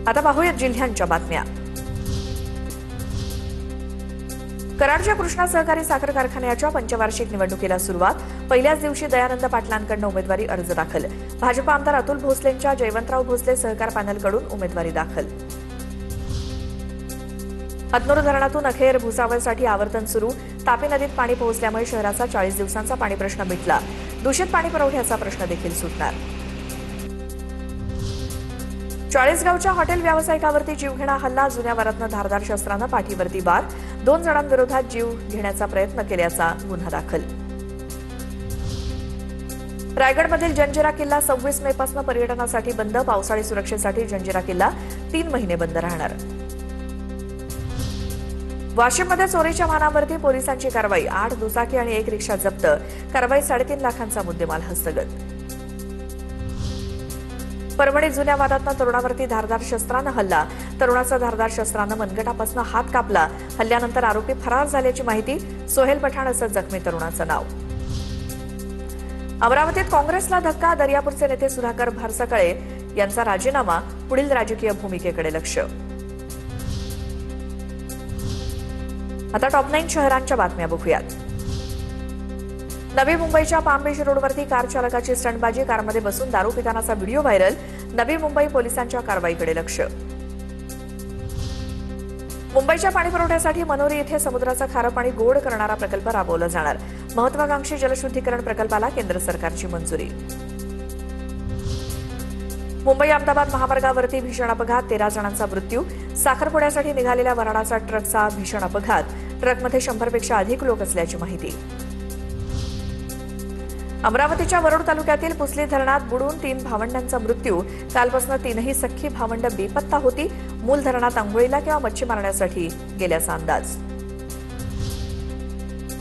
आता पाहूयात जिल्ह्यांच्या बातम्या। कराडच्या कृष्णा सहकारी साखर कारखान्याच्या पंचवार्षिक निवडणुकीला सुरुवात। पहिल्याच दिवशी दयानंद पाटलांकडून उमेदवारी अर्ज दाखल। भाजप आमदार अतुल भोसलेंच्या जयवंतराव भोसले सहकार पॅनलकडून उमेदवारी दाखल। हतनूर धरणातून अखेर भुसावळसाठी आवर्तन सुरू। तापी नदीत पाणी पोहोचल्यामुळे शहराचा 40 दिवसांचा पाणी प्रश्न मिटला। दूषित पाणी पुरवठ्याचा प्रश्न देखील सुटणार। चाळीसगावच्या हॉटेल व्यावसायिकावरती जीवघेणा हल्ला। जुन्या वरातनं धारदार शस्त्रानं पाठीवरती वार। 2 जणांविरोधात जीव घेण्याचा प्रयत्न केल्याचा गुन्हा दाखल। रायगडमधील जंजिरा किल्ला 26 मे पासून पर्यटनासाठी बंद। पावसाळी सुरक्षेसाठी जंजिरा किल्ला 3 महिने बंद राहणार। वाशिममध्ये चोरीच्या वाहनांवरती पोलिसांची कारवाई। 8 दुचाकी आणि 1 रिक्षा जप्त। कारवाई 3.5 लाखांचा मुद्देमाल हस्तगत। परभणीत जुन्या वादातनं तरुणावरती धारदार शस्त्रानं हल्ला। तरुणाचा धारदार शस्त्रानं मनगटापासून हात कापला। हल्ल्यानंतर आरोपी फरार झाल्याची माहिती। सोहेल पठाण असं जखमी तरुणाचं नाव। अमरावतीत काँग्रेसला धक्का। दर्यापूरचे नेते सुधाकर भारसकळे यांचा राजीनामा। पुढील राजकीय भूमिकेकडे लक्ष। आता टॉप 9 शहरांच्या बातम्या बघूयात। नवी मुंबईच्या पाम बीच रोडवरती कार चालकाची स्टंटबाजी। कारमध्ये बसून दारू पितानाचा व्हिडिओ व्हायरल। नवी मुंबई पोलिसांच्या कारवाईकडे लक्ष। मुंबईच्या पाणीपुरवठ्यासाठी मनोरी येथे समुद्राचं खारं पाणी गोड करणारा प्रकल्प राबवला जाणार। महत्वाकांक्षी जलशुद्धीकरण प्रकल्पाला केंद्र सरकारची मंजुरी। मुंबई अहमदाबाद महामार्गावरती भीषण अपघात। 13 जणांचा मृत्यू। साखरपुड्यासाठी निघालेल्या वऱ्हाडाचा ट्रकचा भीषण अपघात। ट्रकमध्ये 100 पेक्षा अधिक लोक असल्याची माहिती। अमरावतीच्या वरोड तालुक्यातील पुसली धरणात बुडून 3 भावंडांचा मृत्यू। कालपासून 3ही सख्खी भावंड बेपत्ता होती। मूल धरणात आंघोळीला किंवा मच्छी मारण्यासाठी गेल्याचा अंदाज।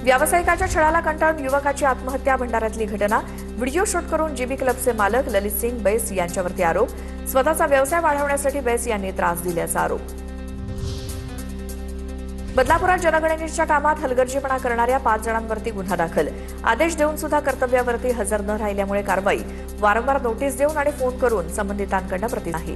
व्यावसायिकाच्या छळाला कंटाळून युवकाची आत्महत्या। भंडाऱ्यातली घटना। व्हिडिओ शूट करून जीबी क्लबचे मालक ललित सिंग बैस यांच्यावरती आरोप। स्वतःचा व्यवसाय वाढवण्यासाठी बैस यांनी त्रास दिल्याचा आरोप। बदलापुरात जनगणनेच्या कामात हलगर्जीपणा करणाऱ्या 5 जणांवरती गुन्हा दाखल। आदेश देऊन सुद्धा कर्तव्यावरती हजर न राहिल्यामुळे कारवाई। वारंवार नोटीस देऊन आणि फोन करून संबंधितांकडून प्रतिक्रिया नाही।